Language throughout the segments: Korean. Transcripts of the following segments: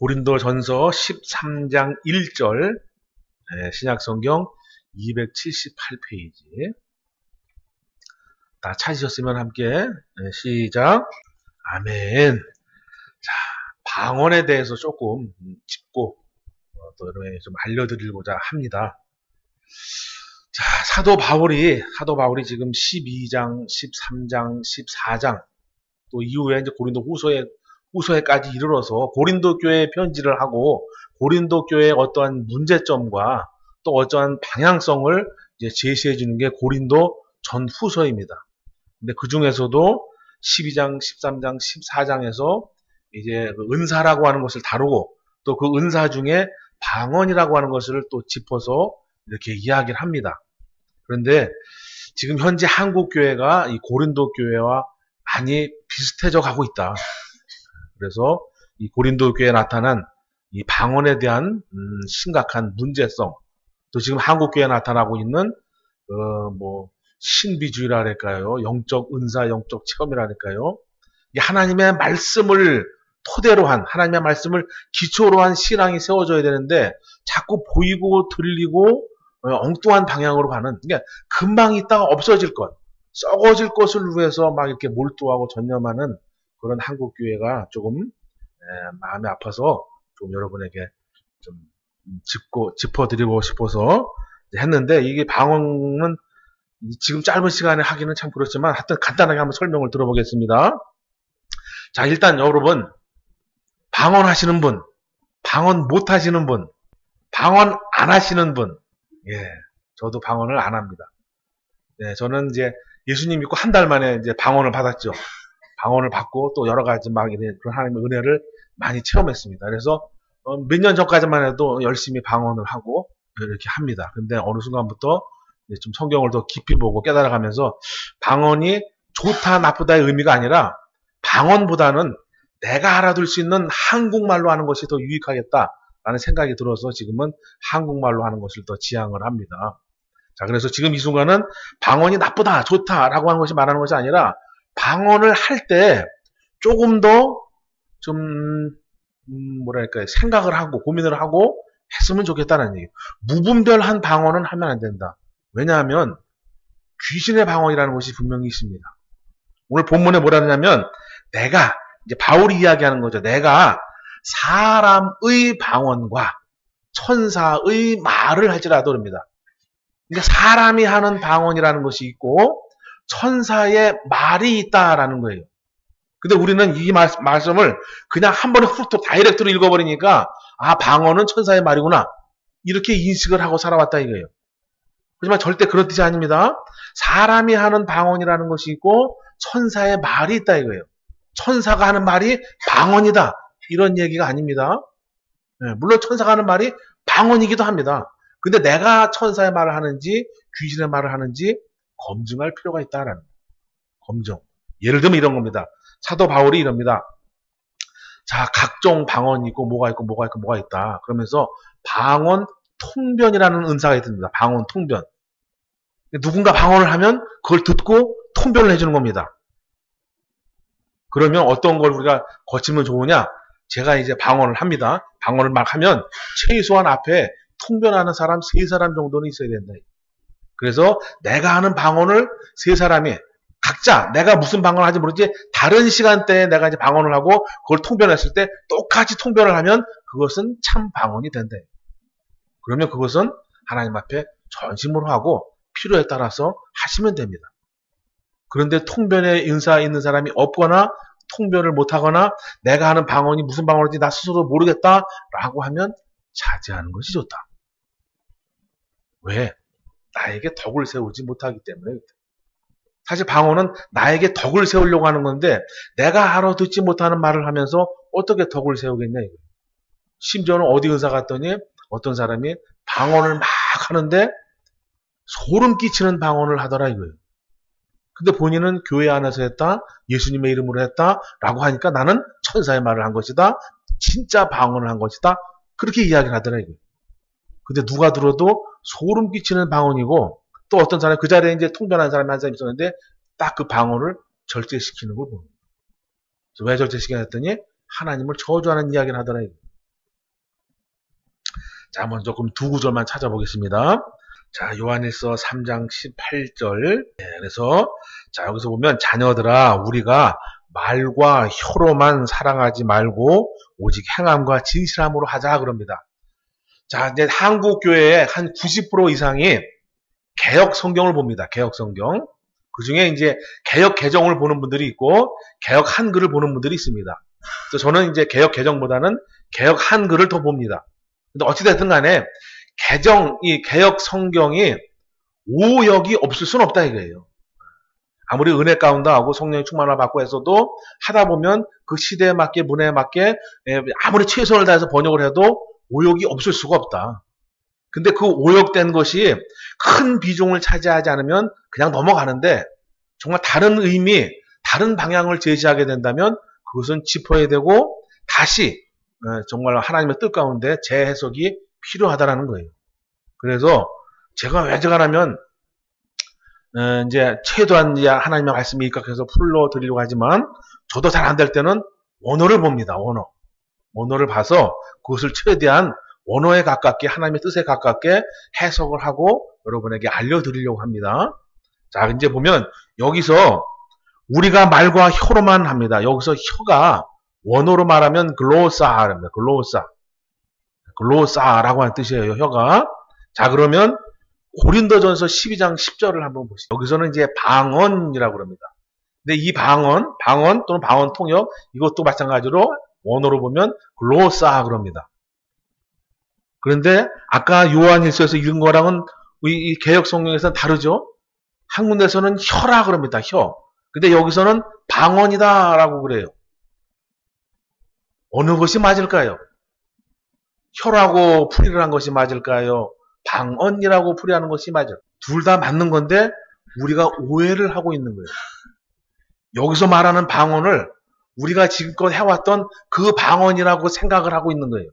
고린도전서 13장 1절, 신약성경 278페이지. 다 찾으셨으면 함께 시작. 아멘. 자, 방언에 대해서 조금 짚고 또 여러분에게 좀 알려드리고자 합니다. 자, 사도 바울이 지금 12장, 13장, 14장 또 이후에 이제 고린도 후서에까지 이르러서 고린도 교회에 편지를 하고 고린도 교회의 어떠한 문제점과 또 어떠한 방향성을 이제 제시해 주는 게 고린도 전 후서입니다. 근데 그 중에서도 12장, 13장, 14장에서 이제 그 은사라고 하는 것을 다루고 또 그 은사 중에 방언이라고 하는 것을 또 짚어서 이렇게 이야기를 합니다. 그런데 지금 현재 한국 교회가 이 고린도 교회와 많이 비슷해져 가고 있다. 그래서 이 고린도 교회에 나타난 이 방언에 대한 심각한 문제성, 또 지금 한국 교회에 나타나고 있는 신비주의라 할까요? 영적 은사, 영적 체험이라 할까요? 이 하나님의 말씀을 토대로 한, 하나님의 말씀을 기초로 한 신앙이 세워져야 되는데 자꾸 보이고 들리고 엉뚱한 방향으로 가는, 그러니까 금방 있다가 없어질 것, 썩어질 것을 위해서 막 이렇게 몰두하고 전념하는 그런 한국 교회가 조금 마음이 아파서 좀 여러분에게 좀 짚어드리고 싶어서 했는데, 이게 방언은 지금 짧은 시간에 하기는 참 그렇지만 하여튼 간단하게 한번 설명을 들어보겠습니다. 자, 일단 여러분, 방언 하시는 분, 방언 못 하시는 분, 방언 안 하시는 분, 저도 방언을 안 합니다. 저는 이제 예수님 믿고 한 달 만에 이제 방언을 받았죠. 방언을 받고 또 여러 가지 막 이런 그런 하나님의 은혜를 많이 체험했습니다. 그래서 몇 년 전까지만 해도 열심히 방언을 하고 이렇게 합니다. 근데 어느 순간부터 이제 좀 성경을 더 깊이 보고 깨달아가면서 방언이 좋다 나쁘다의 의미가 아니라 방언보다는 내가 알아둘 수 있는 한국말로 하는 것이 더 유익하겠다라는 생각이 들어서 지금은 한국말로 하는 것을 더 지향을 합니다. 자, 그래서 지금 이 순간은 방언이 나쁘다, 좋다라고 하는 것이 말하는 것이 아니라 방언을 할 때 조금 더 좀 생각을 하고 고민을 하고 했으면 좋겠다는 얘기예요. 무분별한 방언은 하면 안 된다. 왜냐하면 귀신의 방언이라는 것이 분명히 있습니다. 오늘 본문에 뭐라 하냐면 내가, 이제 바울이 이야기하는 거죠. 내가 사람의 방언과 천사의 말을 할지라도 그럽니다. 그러니까 사람이 하는 방언이라는 것이 있고 천사의 말이 있다라는 거예요. 근데 우리는 이 말씀을 그냥 한 번에 훅 다이렉트로 읽어버리니까 방언은 천사의 말이구나 이렇게 인식을 하고 살아왔다 이거예요. 하지만 절대 그런 뜻이 아닙니다. 사람이 하는 방언이라는 것이 있고 천사의 말이 있다 이거예요. 천사가 하는 말이 방언이다 이런 얘기가 아닙니다. 물론 천사가 하는 말이 방언이기도 합니다. 근데 내가 천사의 말을 하는지 귀신의 말을 하는지 검증할 필요가 있다라는 거예요. 검증. 예를 들면 이런 겁니다. 사도 바울이 이럽니다. 자, 각종 방언이 있고 뭐가 있다. 그러면서 방언 통변이라는 은사가 있습니다. 방언 통변. 누군가 방언을 하면 그걸 듣고 통변을 해주는 겁니다. 그러면 어떤 걸 우리가 거치면 좋으냐? 제가 이제 방언을 합니다. 방언을 막 하면 최소한 앞에 통변하는 사람 3사람 정도는 있어야 된다. 그래서 내가 하는 방언을 3사람이 각자 내가 무슨 방언을 하는지 모르지 다른 시간대에 내가 이제 방언을 하고 그걸 통변했을 때 똑같이 통변을 하면 그것은 참 방언이 된다. 그러면 그것은 하나님 앞에 전심으로 하고 필요에 따라서 하시면 됩니다. 그런데 통변에 은사 있는 사람이 없거나 통변을 못하거나 내가 하는 방언이 무슨 방언인지 나 스스로 모르겠다라고 하면 자제하는 것이 좋다. 왜? 나에게 덕을 세우지 못하기 때문에. 사실 방언은 나에게 덕을 세우려고 하는 건데 내가 알아듣지 못하는 말을 하면서 어떻게 덕을 세우겠냐 이거예요. 심지어는 어디 의사 갔더니 어떤 사람이 방언을 막 하는데 소름 끼치는 방언을 하더라 이거예요. 근데 본인은 교회 안에서 했다, 예수님의 이름으로 했다 라고 하니까 나는 천사의 말을 한 것이다, 진짜 방언을 한 것이다, 그렇게 이야기를 하더라 이거예요. 근데 누가 들어도 소름 끼치는 방언이고 또 어떤 사람이 그 자리에 이제 통변한 사람이 한 사람이 있었는데 딱 그 방언을 절제시키는 걸 봅니다. 왜 절제시키냐 했더니 하나님을 저주하는 이야기를 하더라. 자, 먼저 조금 두 구절만 찾아보겠습니다. 자, 요한일서 3장 18절. 그래서 자, 여기서 보면 자녀들아 우리가 말과 혀로만 사랑하지 말고 오직 행함과 진실함으로 하자 그럽니다. 자, 이제 한국 교회의 한 90% 이상이 개역 성경을 봅니다. 개역 성경. 그 중에 이제 개역 개정을 보는 분들이 있고 개역 한글을 보는 분들이 있습니다. 그래서 저는 이제 개역 개정보다는 개역 한글을 더 봅니다. 근데 어찌됐든 간에 이 개역 성경이 오역이 없을 수는 없다 이거예요. 아무리 은혜 가운데 하고 성령의 충만을 받고 해서도 하다 보면 그 시대에 맞게 문화에 맞게 아무리 최선을 다해서 번역을 해도 오역이 없을 수가 없다. 근데 그 오역된 것이 큰 비중을 차지하지 않으면 그냥 넘어가는데 정말 다른 의미, 다른 방향을 제시하게 된다면 그것은 짚어야 되고 다시 정말 하나님의 뜻 가운데 재해석이 필요하다라는 거예요. 그래서 제가 왜저가라면 이제 최소한 이제 하나님의 말씀이 입각해서 풀러 드리려고 하지만 저도 잘 안 될 때는 원어를 봅니다. 원어를 봐서 그것을 최대한 원어에 가깝게 하나님의 뜻에 가깝게 해석을 하고 여러분에게 알려드리려고 합니다. 자, 이제 보면 여기서 우리가 말과 혀로만 합니다. 여기서 혀가 원어로 말하면 글로사입니다. 글로사라고 하는 뜻이에요. 혀가. 자, 그러면 고린도전서 12장 10절을 한번 보시죠. 여기서는 이제 방언이라고 합니다. 근데 이 방언 또는 방언 통역 이것도 마찬가지로 원어로 보면 글로사 그럽니다. 그런데 아까 요한일서에서 읽은 거랑은 이 개역 성경에서는 다르죠. 한 군데서는 혀라 그럽니다. 혀. 근데 여기서는 방언이다라고 그래요. 어느 것이 맞을까요? 혀라고 풀이를 한 것이 맞을까요? 방언이라고 풀이하는 것이 맞아요. 둘 다 맞는 건데 우리가 오해를 하고 있는 거예요. 여기서 말하는 방언을 우리가 지금껏 해왔던 그 방언이라고 생각을 하고 있는 거예요.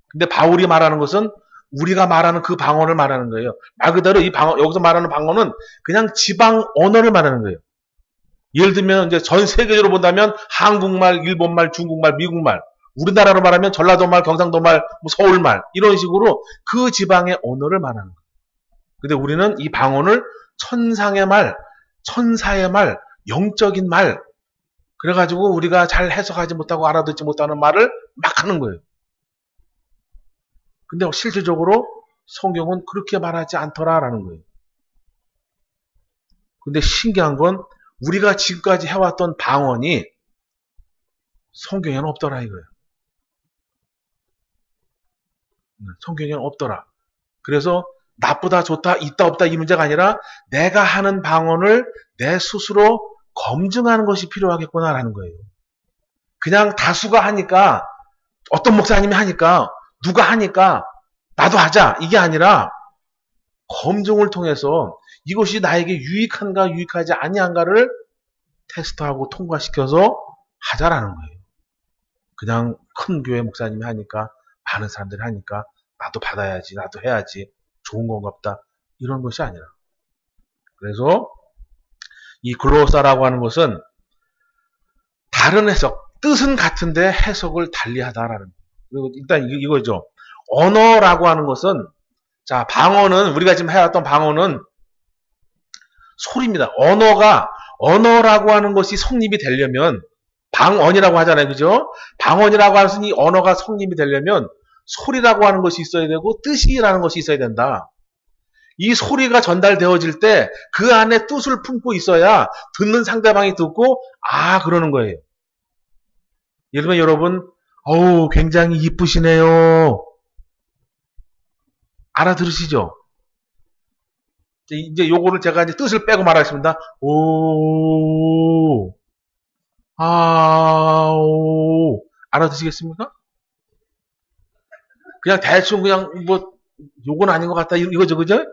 근데 바울이 말하는 것은 우리가 말하는 그 방언을 말하는 거예요. 말 그대로 여기서 말하는 방언은 그냥 지방 언어를 말하는 거예요. 예를 들면 이제 전 세계적으로 본다면 한국말, 일본말, 중국말, 미국말, 우리나라로 말하면 전라도말, 경상도말, 서울말 이런 식으로 그 지방의 언어를 말하는 거예요. 근데 우리는 이 방언을 천상의 말, 천사의 말, 영적인 말 그래가지고 우리가 잘 해석하지 못하고 알아듣지 못하는 말을 막 하는 거예요. 근데 실질적으로 성경은 그렇게 말하지 않더라라는 거예요. 근데 신기한 건 우리가 지금까지 해왔던 방언이 성경에는 없더라 이거예요. 성경에는 없더라. 그래서 나쁘다 좋다 있다 없다 이 문제가 아니라 내가 하는 방언을 내 스스로 검증하는 것이 필요하겠구나라는 거예요. 그냥 다수가 하니까 어떤 목사님이 하니까 누가 하니까 나도 하자 이게 아니라 검증을 통해서 이것이 나에게 유익한가 유익하지 아니한가를 테스트하고 통과시켜서 하자라는 거예요. 그냥 큰 교회 목사님이 하니까 많은 사람들이 하니까 나도 받아야지 나도 해야지 좋은 건가 보다 이런 것이 아니라 그래서 이 글로사라고 하는 것은 다른 해석 뜻은 같은데 해석을 달리하다라는 거예요. 일단 이거죠. 언어라고 하는 것은 자 방언은 우리가 지금 해왔던 방언은 소리입니다. 언어라고 하는 것이 성립이 되려면 방언이라고 하잖아요. 그죠? 방언이라고 하는 것은 이 언어가 성립이 되려면 소리라고 하는 것이 있어야 되고 뜻이라는 것이 있어야 된다. 이 소리가 전달되어질 때 그 안에 뜻을 품고 있어야 듣는 상대방이 듣고 그러는 거예요. 예를 들면 여러분 굉장히 이쁘시네요. 알아들으시죠? 이제 요거를 제가 이제 뜻을 빼고 말하겠습니다. 오, 알아듣시겠습니까? 그냥 대충 그냥 요건 아닌 것 같다 이거죠, 그죠?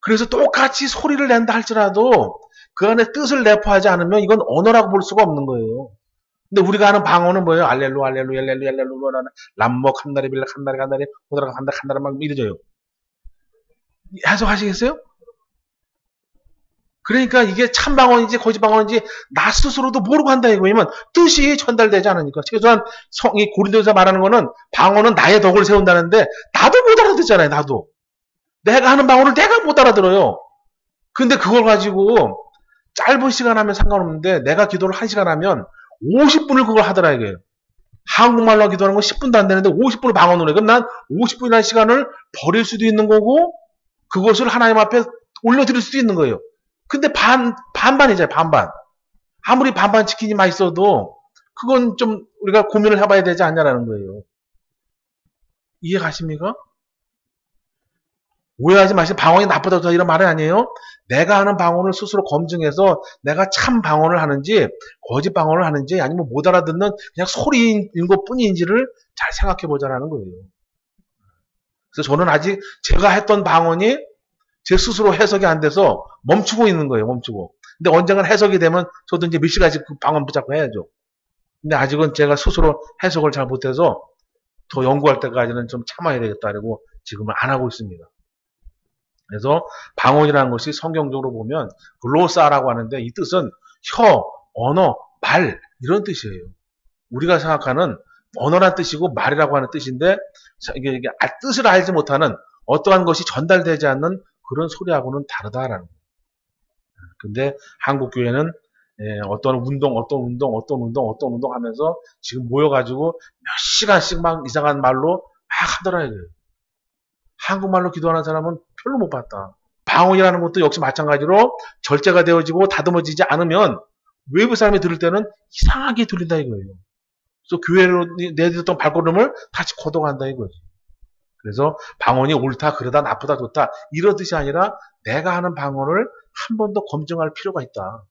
그래서 똑같이 소리를 낸다 할지라도 그 안에 뜻을 내포하지 않으면 이건 언어라고 볼 수가 없는 거예요. 근데 우리가 하는 방언은 뭐예요? 알렐루, 알렐루, 엘렐루, 엘렐루, 람모, 칸다리, 빌라, 칸다리, 호드라, 칸다리 막 이러져요. 해석하시겠어요? 그러니까 이게 참 방언인지 거짓 방언인지 나 스스로도 모르고 한다 이거면 뜻이 전달되지 않으니까. 최소한 이 고린도에서 말하는 거는 방언은 나의 덕을 세운다는데 나도 못 알아듣잖아요. 나도. 내가 하는 방언을 내가 못 알아들어요. 근데 그걸 가지고 짧은 시간 하면 상관없는데 내가 기도를 1시간 하면 50분을 그걸 하더라 이거예요. 한국말로 기도하는 건 10분도 안 되는데 50분을 방언으로 해. 그럼 난 50분이라는 시간을 버릴 수도 있는 거고 그것을 하나님 앞에 올려드릴 수도 있는 거예요. 근데 반반이잖아요. 반반. 아무리 반반 치킨이 맛있어도 그건 좀 우리가 고민을 해봐야 되지 않냐라는 거예요. 이해 가십니까? 오해하지 마시고 방언이 나쁘다 좋다 이런 말이 아니에요. 내가 하는 방언을 스스로 검증해서 내가 참 방언을 하는지 거짓 방언을 하는지 아니면 못 알아듣는 그냥 소리인 것뿐인지를 잘 생각해 보자라는 거예요. 그래서 저는 아직 제가 했던 방언이 제 스스로 해석이 안 돼서 멈추고 있는 거예요. 멈추고. 근데 언젠간 해석이 되면 저도 이제 몇 시간씩 그 방언 붙잡고 해야죠. 근데 아직은 제가 스스로 해석을 잘 못해서 더 연구할 때까지는 좀 참아야 되겠다 그러고 지금은 안 하고 있습니다. 그래서 방언이라는 것이 성경적으로 보면 글로사라고 하는데 이 뜻은 혀, 언어, 말 이런 뜻이에요. 우리가 생각하는 언어란 뜻이고 말이라고 하는 뜻인데 이게 뜻을 알지 못하는 어떠한 것이 전달되지 않는 그런 소리하고는 다르다라는 거예요. 근데 한국 교회는 어떤 운동 하면서 지금 모여가지고 몇 시간씩 막 이상한 말로 막 하더라 이거예요. 한국말로 기도하는 사람은 별로 못 봤다. 방언이라는 것도 역시 마찬가지로 절제가 되어지고 다듬어지지 않으면 외부 사람이 들을 때는 이상하게 들린다 이거예요. 그래서 교회로 내딛었던 발걸음을 다시 거둬간다 이거지. 그래서 방언이 옳다, 그러다, 나쁘다, 좋다 이런 뜻이 아니라 내가 하는 방언을 한 번 더 검증할 필요가 있다.